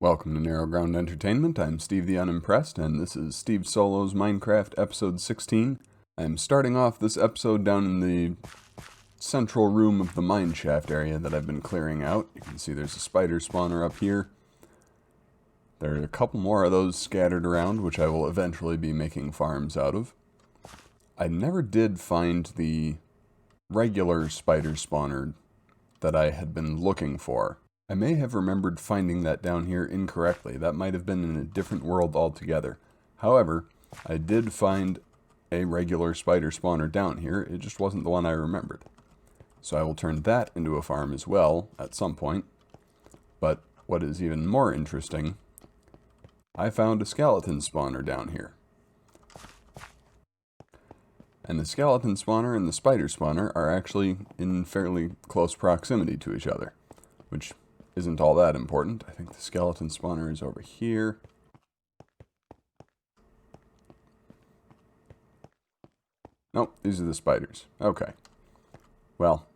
Welcome to Narrow Ground Entertainment. I'm Steve the Unimpressed, and this is Steve Solo's Minecraft episode 16. I'm starting off this episode down in the central room of the mineshaft area that I've been clearing out. You can see there's a spider spawner up here. There are a couple more of those scattered around, which I will eventually be making farms out of. I never did find the regular spider spawner that I had been looking for. I may have remembered finding that down here incorrectly. That might have been in a different world altogether. However, I did find a regular spider spawner down here. It just wasn't the one I remembered. So I will turn that into a farm as well at some point. But what is even more interesting, I found a skeleton spawner down here. And the skeleton spawner and the spider spawner are actually in fairly close proximity to each other, which isn't all that important. I think the skeleton spawner is over here. Nope, these are the spiders. Okay. Well,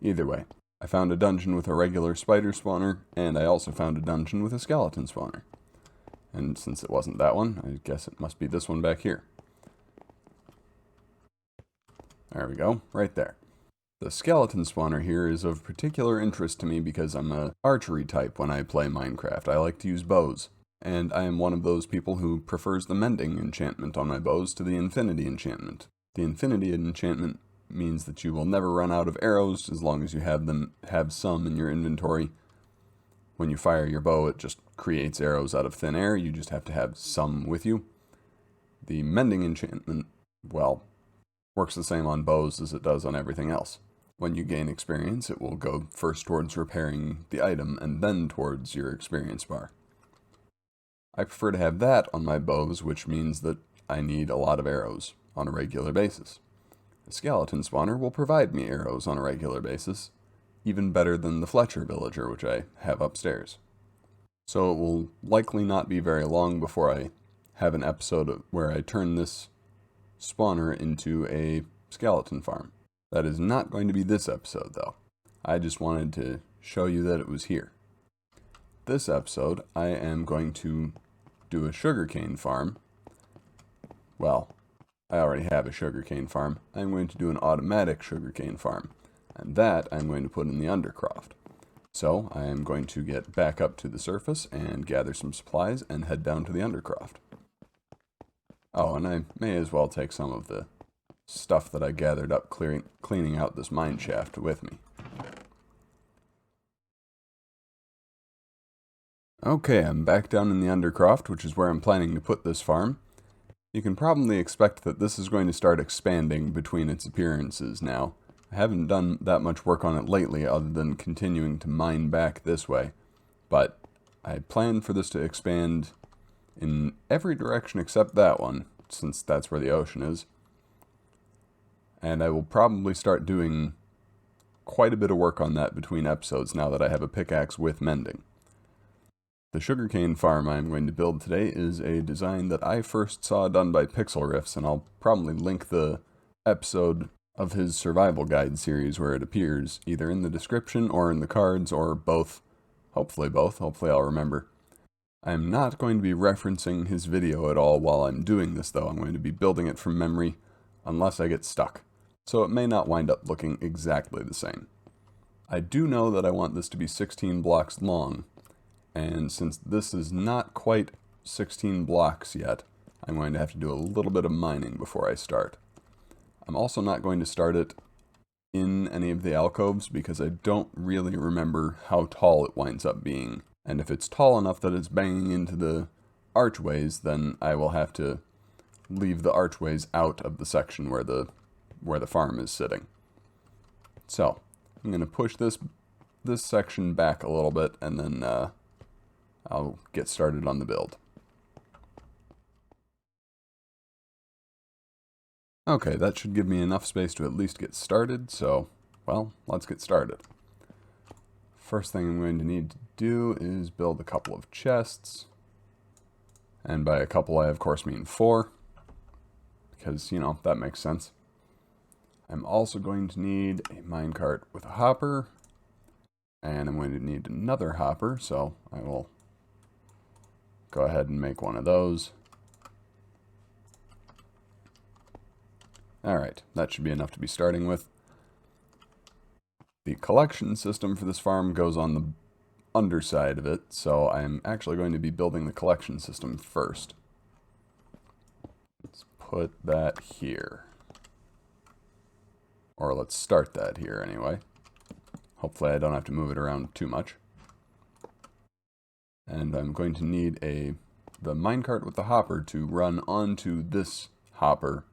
either way, I found a dungeon with a regular spider spawner, and I also found a dungeon with a skeleton spawner. And since it wasn't that one, I guess it must be this one back here. There we go, right there. The skeleton spawner here is of particular interest to me because I'm an archery type when I play Minecraft. I like to use bows, and I am one of those people who prefers the mending enchantment on my bows to the infinity enchantment. The infinity enchantment means that you will never run out of arrows as long as you have some in your inventory. When you fire your bow, it just creates arrows out of thin air. You just have to have some with you. The mending enchantment, well, works the same on bows as it does on everything else. When you gain experience, it will go first towards repairing the item and then towards your experience bar. I prefer to have that on my bows, which means that I need a lot of arrows on a regular basis. The skeleton spawner will provide me arrows on a regular basis, even better than the Fletcher villager, which I have upstairs. So it will likely not be very long before I have an episode where I turn this spawner into a skeleton farm. That is not going to be this episode, though. I just wanted to show you that it was here. This episode, I am going to do a sugarcane farm. Well, I already have a sugarcane farm. I'm going to do an automatic sugarcane farm, and that I'm going to put in the Undercroft. So, I am going to get back up to the surface and gather some supplies and head down to the Undercroft. Oh, and I may as well take some of the stuff that I gathered up cleaning out this mine shaft with me. Okay, I'm back down in the Undercroft, which is where I'm planning to put this farm. You can probably expect that this is going to start expanding between its appearances now. I haven't done that much work on it lately other than continuing to mine back this way, but I plan for this to expand in every direction except that one, since that's where the ocean is. And I will probably start doing quite a bit of work on that between episodes now that I have a pickaxe with mending. The sugarcane farm I'm going to build today is a design that I first saw done by Pixlriffs, and I'll probably link the episode of his survival guide series where it appears, either in the description or in the cards, or both. Hopefully both. Hopefully I'll remember. I'm not going to be referencing his video at all while I'm doing this, though. I'm going to be building it from memory, unless I get stuck. So it may not wind up looking exactly the same. I do know that I want this to be 16 blocks long, and since this is not quite 16 blocks yet, I'm going to have to do a little bit of mining before I start. I'm also not going to start it in any of the alcoves because I don't really remember how tall it winds up being. And if it's tall enough that it's banging into the archways, then I will have to leave the archways out of the section where the farm is sitting. So, I'm going to push this section back a little bit, and then I'll get started on the build. Okay, that should give me enough space to at least get started, so, well, let's get started. First thing I'm going to need to do is build a couple of chests. And by a couple, I of course mean 4. Because, you know, that makes sense. I'm also going to need a minecart with a hopper. And I'm going to need another hopper, so I will Go ahead and make one of those. Alright, that should be enough to be starting with. The collection system for this farm goes on the underside of it, so I'm actually going to be building the collection system first. Let's put that here. Or let's start that here anyway. Hopefully I don't have to move it around too much. And I'm going to need the minecart with the hopper to run onto this hopper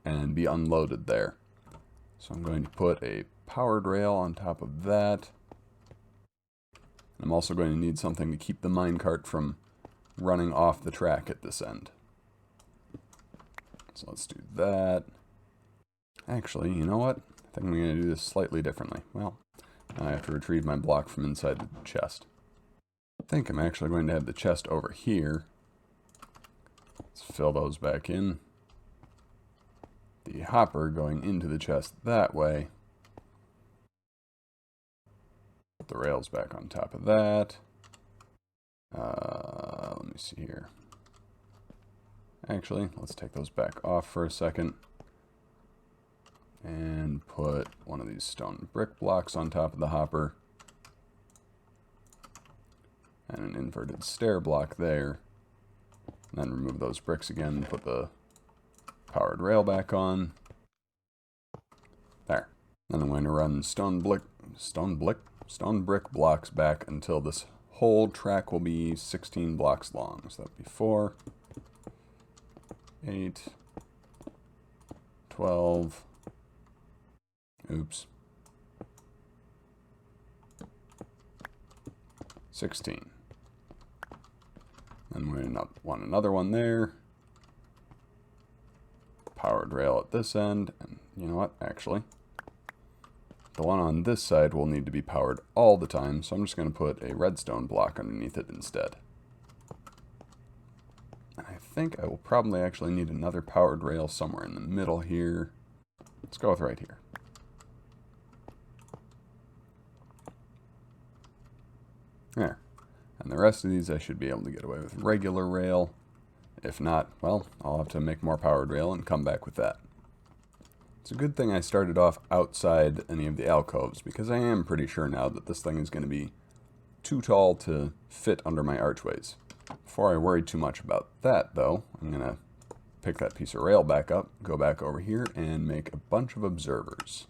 and be unloaded there. So I'm going to put a powered rail on top of that. I'm also going to need something to keep the minecart from running off the track at this end. So let's do that. Actually, you know what? I think I'm going to do this slightly differently. Well, I have to retrieve my block from inside the chest. I think I'm actually going to have the chest over here. Let's fill those back in. The hopper going into the chest that way. Put the rails back on top of that. Let me see here. Actually, let's take those back off for a second. And put one of these stone brick blocks on top of the hopper. And an inverted stair block there. And then remove those bricks again and put the powered rail back on. There. Then I'm going to run stone brick blocks back until this whole track will be 16 blocks long. So that'd be 4, 8, 12, oops, 16. And we're going to want another one there. Powered rail at this end. And you know what, actually, the one on this side will need to be powered all the time, so I'm just going to put a redstone block underneath it instead. And I think I will probably actually need another powered rail somewhere in the middle here. Let's go with right here. There. And the rest of these I should be able to get away with regular rail. If not, well, I'll have to make more powered rail and come back with that. It's a good thing I started off outside any of the alcoves, because I am pretty sure now that this thing is going to be too tall to fit under my archways. Before I worry too much about that, though, I'm going to pick that piece of rail back up, go back over here, and make a bunch of observers.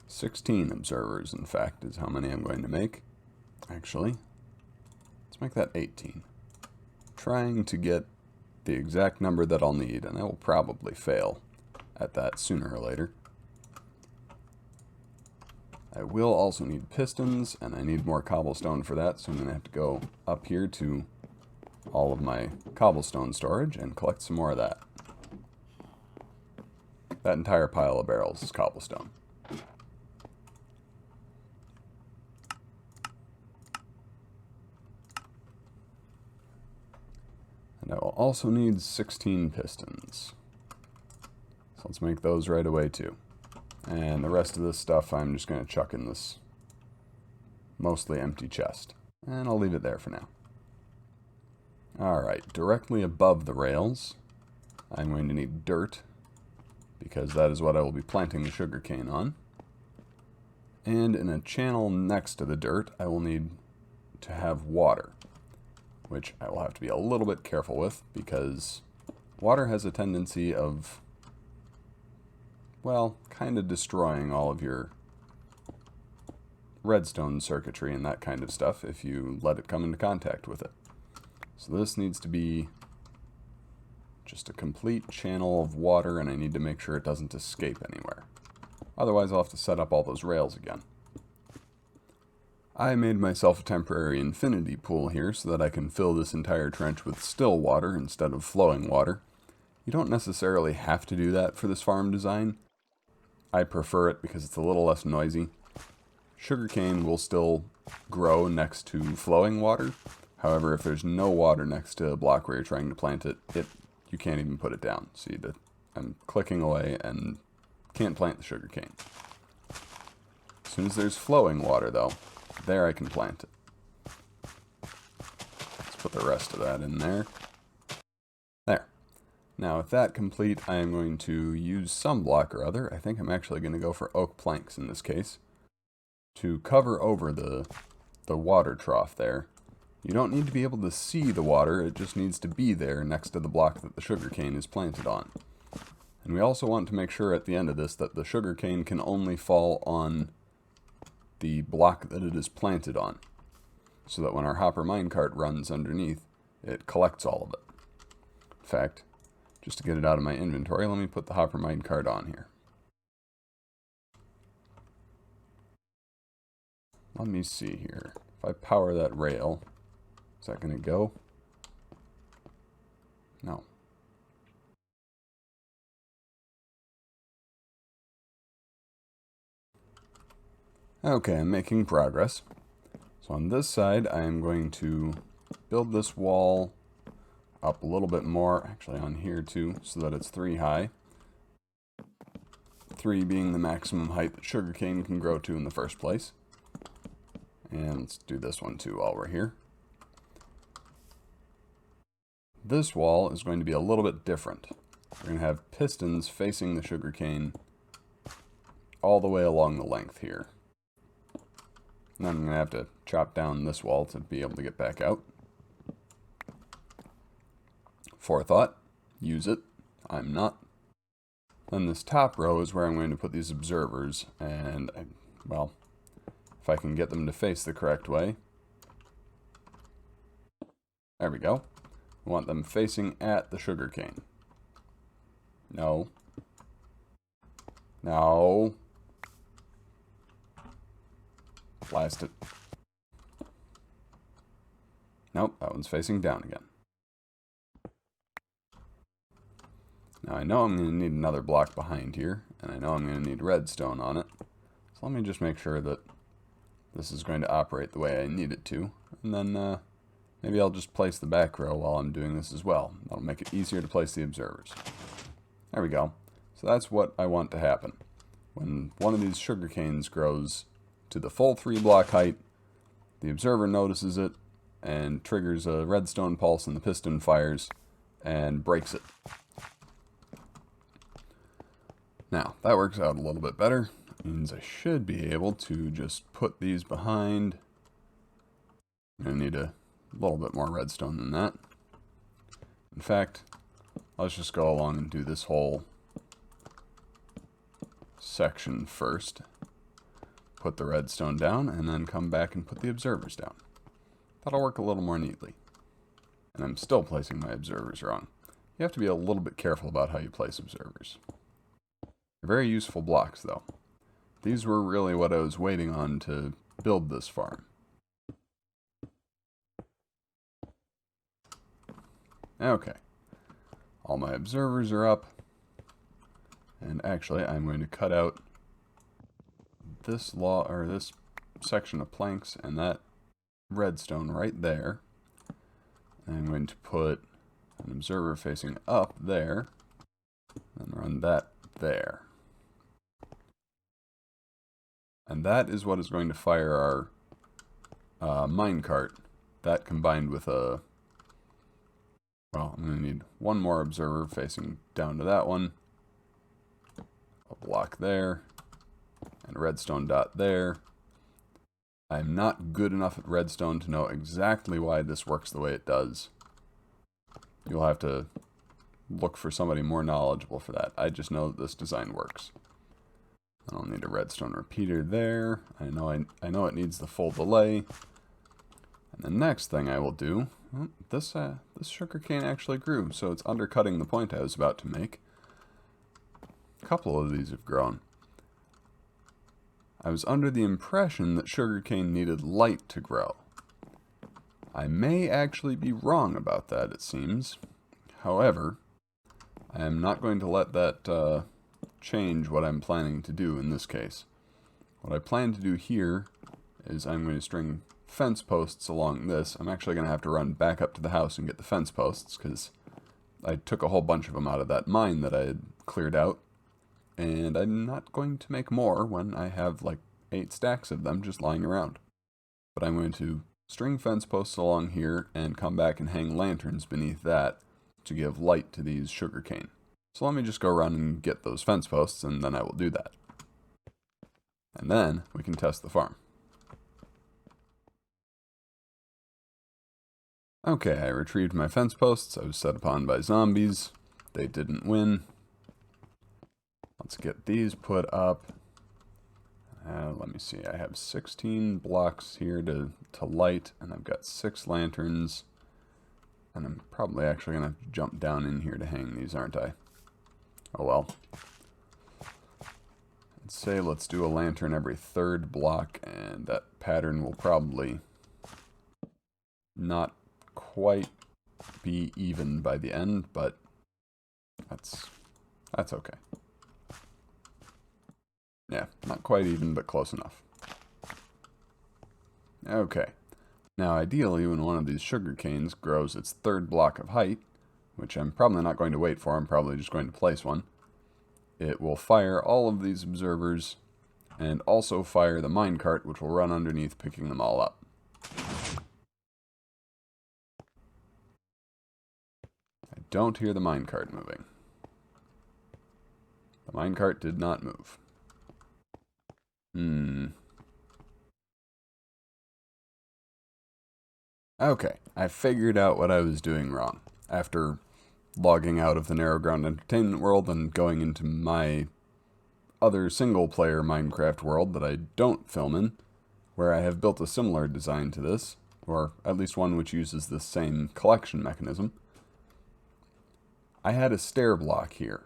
16 observers, in fact, is how many I'm going to make. Actually, let's make that 18. Trying to get the exact number that I'll need, and I will probably fail at that sooner or later. I will also need pistons, and I need more cobblestone for that, so I'm going to have to go up here to all of my cobblestone storage and collect some more of that. That entire pile of barrels is cobblestone. And I will also need 16 pistons. So let's make those right away too. And the rest of this stuff I'm just going to chuck in this mostly empty chest. And I'll leave it there for now. Alright, directly above the rails, I'm going to need dirt, because that is what I will be planting the sugarcane on. And in a channel next to the dirt, I will need to have water, which I will have to be a little bit careful with, because water has a tendency of, well, kind of destroying all of your redstone circuitry and that kind of stuff if you let it come into contact with it. So this needs to be just a complete channel of water, and I need to make sure it doesn't escape anywhere. Otherwise I'll have to set up all those rails again. I made myself a temporary infinity pool here so that I can fill this entire trench with still water instead of flowing water. You don't necessarily have to do that for this farm design. I prefer it because it's a little less noisy. Sugarcane will still grow next to flowing water. However, if there's no water next to a block where you're trying to plant it, you can't even put it down. See, I'm clicking away and can't plant the sugarcane. As soon as there's flowing water, though, there I can plant it. put the rest of that in there. There. Now with that complete, I am going to use some block or other. I think I'm actually going to go for oak planks in this case, to cover over the water trough there. You don't need to be able to see the water, it just needs to be there next to the block that the sugarcane is planted on. And we also want to make sure at the end of this that the sugarcane can only fall on the block that it is planted on, so that when our hopper minecart runs underneath, it collects all of it. In fact, just to get it out of my inventory, let me put the hopper minecart on here. Let me see here. If I power that rail, is that going to go? No. Okay, I'm making progress. So on this side, I am going to build this wall up a little bit more, actually on here too, so that it's 3 high. 3 being the maximum height that sugarcane can grow to in the first place. And let's do this one too while we're here. This wall is going to be a little bit different. We're going to have pistons facing the sugarcane all the way along the length here. And then I'm going to have to chop down this wall to be able to get back out. Forethought, use it. I'm not. Then this top row is where I'm going to put these observers, and, well, if I can get them to face the correct way. There we go. I want them facing at the sugarcane. No. No. Blast it. Nope, that one's facing down again. Now I know I'm going to need another block behind here, and I know I'm going to need redstone on it. So let me just make sure that this is going to operate the way I need it to. And then maybe I'll just place the back row while I'm doing this as well. That'll make it easier to place the observers. There we go. So that's what I want to happen. When one of these sugarcanes grows to the full 3 block height, the observer notices it and triggers a redstone pulse, and the piston fires and breaks it. Now, that works out a little bit better. It means I should be able to just put these behind. I'm going to need a little bit more redstone than that. In fact, let's just go along and do this whole section first. Put the redstone down, and then come back and put the observers down. That'll work a little more neatly. And I'm still placing my observers wrong. You have to be a little bit careful about how you place observers. They're very useful blocks, though. These were really what I was waiting on to build this farm. Okay. All my observers are up. And actually, I'm going to cut out this this section of planks and that redstone right there. And I'm going to put an observer facing up there and run that there. And that is what is going to fire our minecart. That combined with a... Well, I'm going to need one more observer facing down to that one. A block there. And a redstone dot there. I'm not good enough at redstone to know exactly why this works the way it does. You'll have to look for somebody more knowledgeable for that. I just know that this design works. I don't need a redstone repeater there. I know it needs the full delay. And the next thing I will do, well, this sugarcane actually grew, so it's undercutting the point I was about to make. A couple of these have grown. I was under the impression that sugarcane needed light to grow. I may actually be wrong about that, it seems. However, I am not going to let that change what I'm planning to do in this case. What I plan to do here is I'm going to string fence posts along this. I'm actually going to have to run back up to the house and get the fence posts, because I took a whole bunch of them out of that mine that I had cleared out. And I'm not going to make more when I have like 8 stacks of them just lying around. But I'm going to string fence posts along here and come back and hang lanterns beneath that to give light to these sugarcane. So let me just go around and get those fence posts, and then I will do that. And then we can test the farm. Okay, I retrieved my fence posts. I was set upon by zombies. They didn't win. Let's get these put up. Let me see. I have 16 blocks here to light, and I've got 6 lanterns. And I'm probably actually going to have to jump down in here to hang these, aren't I? Oh well. Let's say let's do a lantern every 3rd block, and that pattern will probably not quite be even by the end, but that's okay. Yeah, not quite even, but close enough. Okay. Now, ideally, when one of these sugar canes grows its 3rd block of height, which I'm probably not going to wait for, I'm probably just going to place one, it will fire all of these observers, and also fire the minecart, which will run underneath, picking them all up. I don't hear the minecart moving. The minecart did not move. Okay, I figured out what I was doing wrong. After logging out of the Narrow Ground Entertainment world and going into my other single-player Minecraft world that I don't film in, where I have built a similar design to this, or at least one which uses the same collection mechanism, I had a stair block here.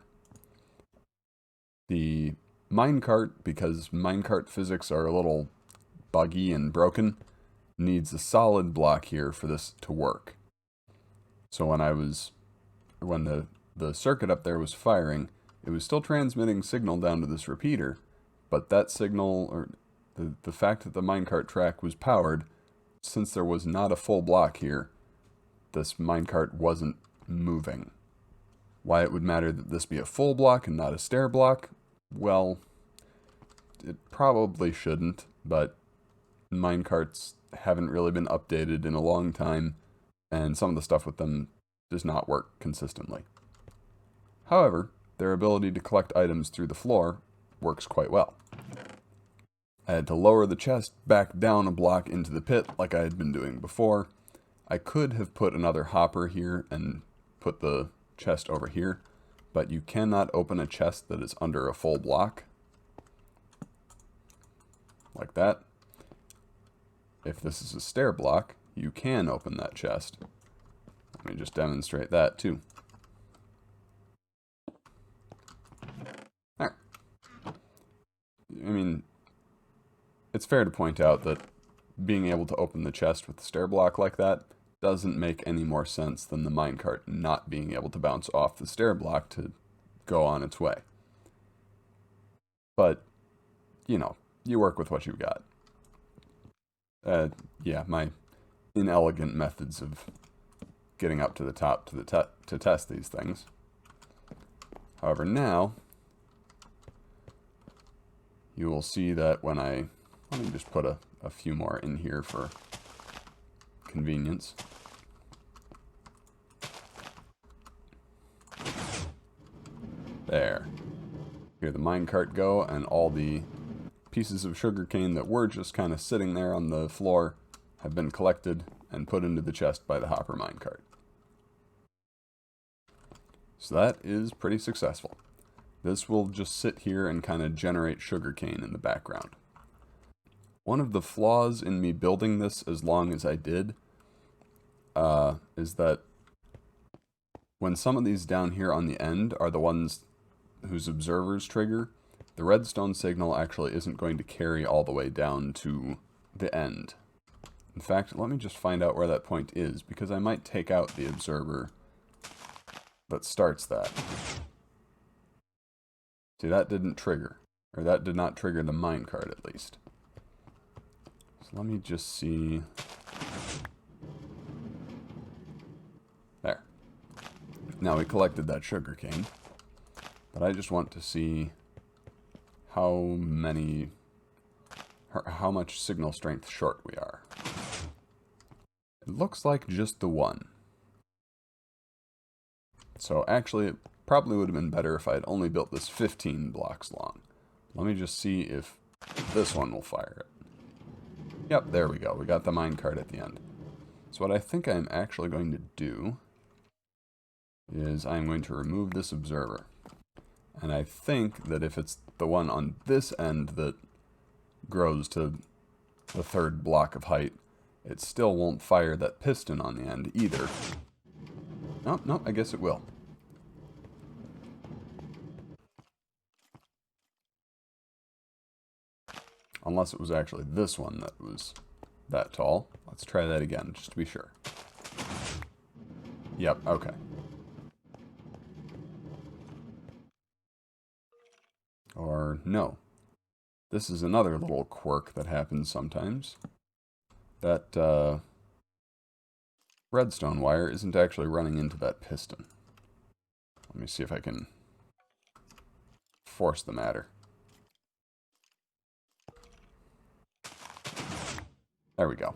The minecart, because minecart physics are a little buggy and broken, needs a solid block here for this to work. So when the circuit up there was firing, it was still transmitting signal down to this repeater, but that signal, or the fact that the minecart track was powered, since there was not a full block here, this minecart wasn't moving. Why it would matter that this be a full block and not a stair block? Well, it probably shouldn't, but minecarts haven't really been updated in a long time, and some of the stuff with them does not work consistently. However, their ability to collect items through the floor works quite well. I had to lower the chest back down a block into the pit like I had been doing before. I could have put another hopper here and put the chest over here, but you cannot open a chest that is under a full block. Like that. If this is a stair block, you can open that chest. Let me just demonstrate that too. There. I mean, it's fair to point out that being able to open the chest with the stair block like that doesn't make any more sense than the minecart not being able to bounce off the stair block to go on its way. But, you know, you work with what you've got. Yeah, my inelegant methods of getting up to the top to test these things. However, now you will see that when let me just put a few more in here for convenience. There. Hear the minecart go, and all the pieces of sugarcane that were just kind of sitting there on the floor have been collected and put into the chest by the hopper minecart. So that is pretty successful. This will just sit here and kind of generate sugarcane in the background. One of the flaws in me building this as long as I did is that when some of these down here on the end are the ones whose observers trigger, the redstone signal actually isn't going to carry all the way down to the end. In fact, let me just find out where that point is, because I might take out the observer that starts that. See, that didn't trigger. Or that did not trigger the minecart, at least. So let me just see. There. Now we collected that sugarcane. But I just want to see how much signal strength short we are. It looks like just the one. So actually, it probably would have been better if I had only built this 15 blocks long. Let me just see if this one will fire it. Yep, there we go. We got the minecart at the end. So what I think I'm actually going to do is I'm going to remove this observer. And I think that if it's the one on this end that grows to the third block of height, it still won't fire that piston on the end either. No, I guess it will. Unless it was actually this one that was that tall. Let's try that again, just to be sure. Yep, okay. Or no. This is another little quirk that happens sometimes. That redstone wire isn't actually running into that piston. Let me see if I can force the matter. There we go.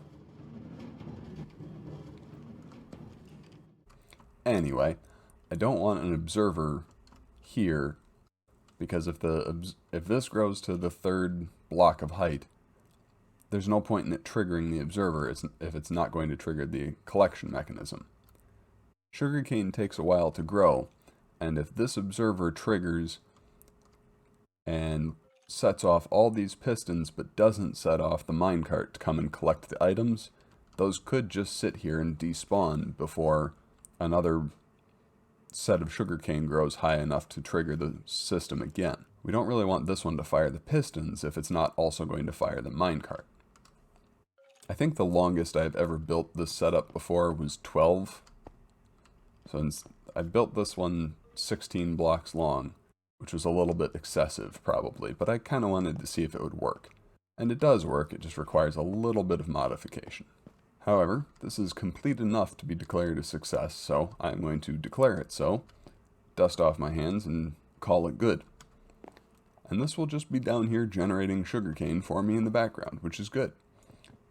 Anyway, I don't want an observer here, because if this grows to the third block of height, there's no point in it triggering the observer if it's not going to trigger the collection mechanism. Sugarcane takes a while to grow, and if this observer triggers and sets off all these pistons but doesn't set off the minecart to come and collect the items, those could just sit here and despawn before another set of sugarcane grows high enough to trigger the system again. We don't really want this one to fire the pistons if it's not also going to fire the minecart. I think the longest I've ever built this setup before was 12. So I built this one 16 blocks long, which was a little bit excessive probably, but I kind of wanted to see if it would work. And it does work, it just requires a little bit of modification. However, this is complete enough to be declared a success, so I'm going to declare it so, dust off my hands, and call it good. And this will just be down here generating sugarcane for me in the background, which is good.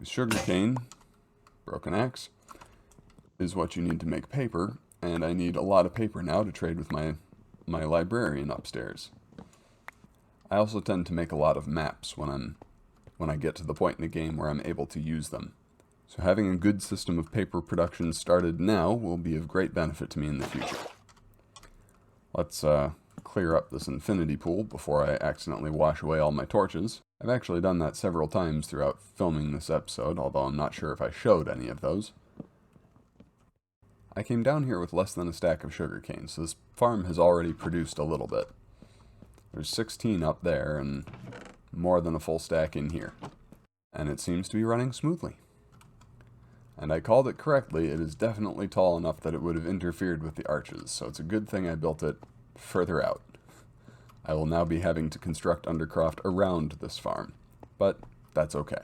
Sugarcane, broken axe, is what you need to make paper, and I need a lot of paper now to trade with my librarian upstairs. I also tend to make a lot of maps when I get to the point in the game where I'm able to use them. So having a good system of paper production started now will be of great benefit to me in the future. Let's clear up this infinity pool before I accidentally wash away all my torches. I've actually done that several times throughout filming this episode, although I'm not sure if I showed any of those. I came down here with less than a stack of sugarcane, so this farm has already produced a little bit. There's 16 up there, and more than a full stack in here. And it seems to be running smoothly. And I called it correctly, it is definitely tall enough that it would have interfered with the arches, so it's a good thing I built it further out. I will now be having to construct Undercroft around this farm, but that's okay.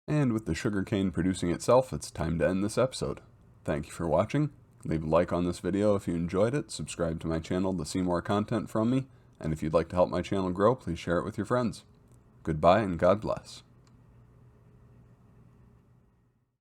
And with the sugarcane producing itself, it's time to end this episode. Thank you for watching. Leave a like on this video if you enjoyed it, subscribe to my channel to see more content from me, and if you'd like to help my channel grow, please share it with your friends. Goodbye and God bless.